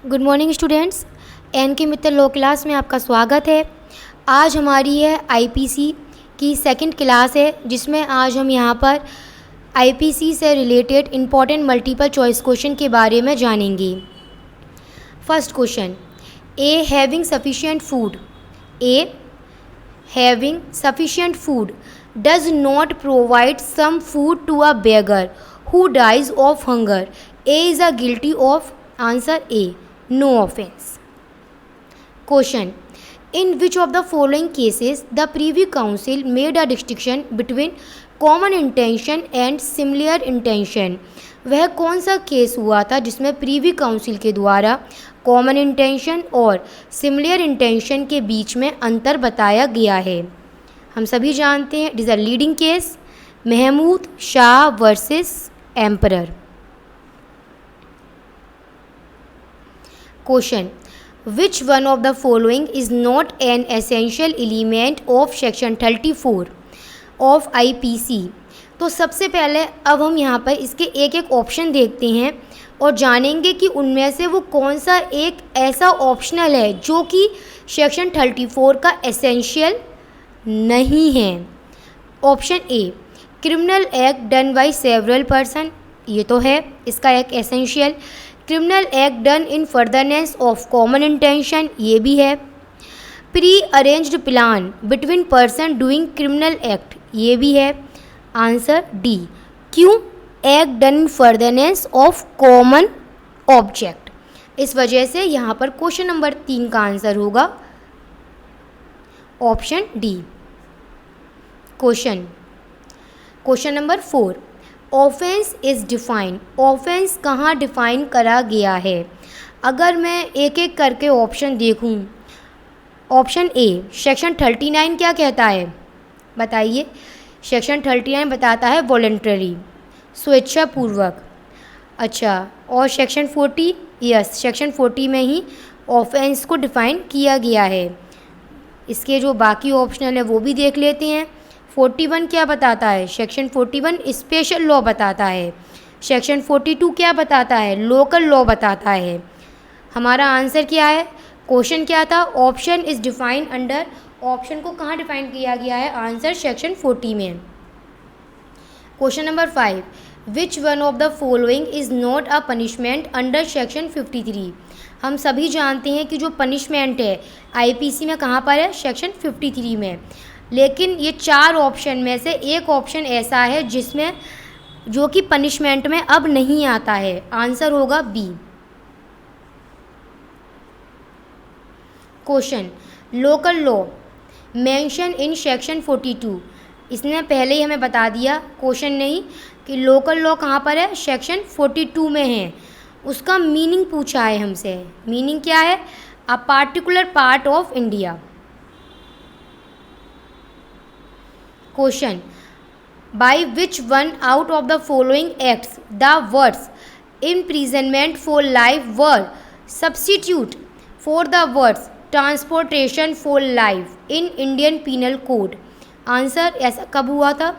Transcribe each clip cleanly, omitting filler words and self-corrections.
Good morning students. N के Mittal law class में आपका स्वागत है। आज हमारी है आईपीसी की सेकंड क्लास है, जिसमें आज हम यहाँ पर आईपीसी से related important multiple choice question के बारे में जानेंगे। First question, A having sufficient food, A having sufficient food does not provide some food to a beggar who dies of hunger, A is a guilty of, answer A, no offense. Question, in which of the following cases the Privy Council made a distinction between common intention and similar intention? वह कौन सा case हुआ था जिसमें Privi council के द्वारा common intention और similar intention के बीच में अंतर बताया गया है? हम सभी जानते हैं, it is a leading case, Mahmood Shah versus emperor. Question, which one of the following is not an essential element of section 34 of IPC? तो सबसे पहले अब हम यहाँ पर इसके एक एक ऑप्शन देखते हैं और जानेंगे कि उनमें से वो कौन सा एक ऐसा ऑप्शनल है जो कि सेक्शन 34 का एसेंशियल नहीं है। Option A, criminal act done by several person, ये तो है इसका एक essential. Criminal act done in furtherness of common intention, ये भी है। Pre arranged plan between person doing criminal act, ये भी है। आंसर डी, क्यों? Act done in furtherness of common object. इस वजह से यहाँ पर क्वेश्चन नंबर 3 का आंसर होगा option D. Question number 4, offence is defined, offence कहाँ डिफाइन करा गया है? अगर मैं एक एक करके ऑप्शन देखूं, ऑप्शन ए, सेक्शन 39 क्या कहता है बताइए? सेक्शन 39 बताता है वॉलंटरी, स्वेच्छापूर्वक। अच्छा, और सेक्शन 40, यस, सेक्शन 40 में ही ऑफेंस को डिफाइन किया गया है। इसके जो बाकी ऑप्शनल है वो भी देख लेते हैं। 41 क्या बताता है? सेक्शन 41 स्पेशल लॉ बताता है। सेक्शन 42 क्या बताता है? लोकल लॉ बताता है। हमारा आंसर क्या है? क्वेश्चन क्या था? Option is defined under, option को कहाँ डिफाइन किया गया है? आंसर सेक्शन 40 में। Question number 5, which one of the following is not a punishment under section 53? हम सभी जानते हैं कि जो पनिशमेंट है आईपीसी में कहाँ पर है? सेक्शन 53 में। लेकिन ये 4 ऑप्शन में से एक ऑप्शन ऐसा है जिसमें जो कि पनिशमेंट में अब नहीं आता है। आंसर होगा B. Question, local law mention in section 42, इसने पहले ही हमें बता दिया, क्वेश्चन नहीं, कि लोकल लॉ कहाँ पर है? सेक्शन 42 में है। उसका मीनिंग पूछा है हमसे। मीनिंग क्या है? A particular part of India. Question, by which one out of the following acts the words imprisonment for life were substitute for the words transportation for life in Indian Penal Code? Answer, ऐसा कब हुआ था?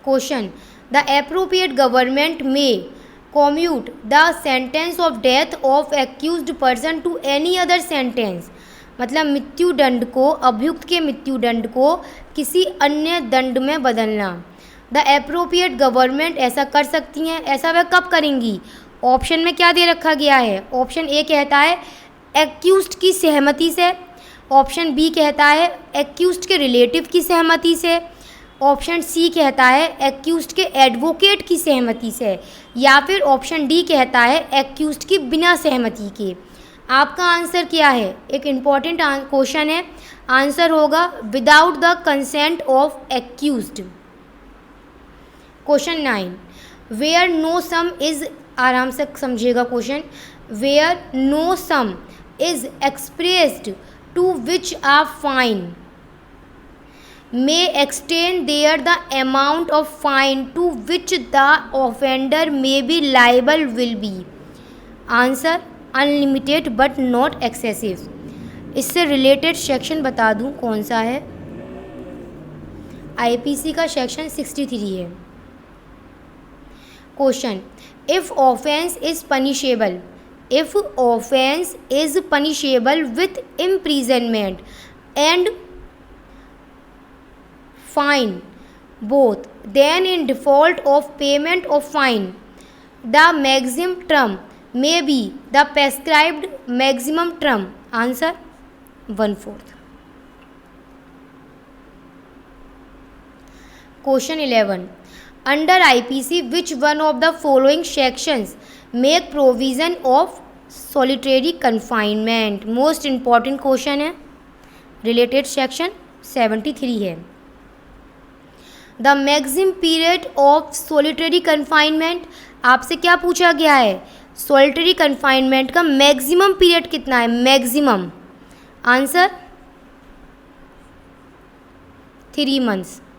Question, the appropriate government may commute the sentence of death of accused person to any other sentence, मतलब मृत्युदंड को, अभियुक्त के मृत्युदंड को किसी अन्य दंड में बदलना। द एप्रोप्रिएट गवर्नमेंट ऐसा कर सकती हैं। ऐसा वह कब करेंगी? ऑप्शन में क्या दे रखा गया है? ऑप्शन ए कहता है एक्यूज्ड की सहमति से, ऑप्शन बी कहता है एक्यूज्ड के रिलेटिव की सहमति से, ऑप्शन सी कहता है एक्यूज्ड के एडवोकेट की सहमति से, या फिर ऑप्शन डी कहता है एक्यूज्ड की बिना सहमति के। आपका आंसर क्या है? एक इम्पॉर्टेंट क्वेश्चन है। आंसर होगा without the consent of accused. Question 9, where no sum is, आराम से समझिएगा question, where no sum is expressed to which a fine may extend there the amount of fine to which the offender may be liable will be? Answer, unlimited but not excessive। इससे related section बता दूं कौन सा है? IPC का section 63 है। Question, if offence is punishable, if offense is punishable with imprisonment and fine both, then in default of payment of fine the maximum term may be the prescribed maximum term. Answer 1/4. Question 11. Under IPC, which one of the following sections make provision of solitary confinement? Most important question है, related section 73 है. The maximum period of solitary confinement, आपसे क्या पूछा गया है? solitary confinement का maximum period कितना है? Maximum answer 3 months.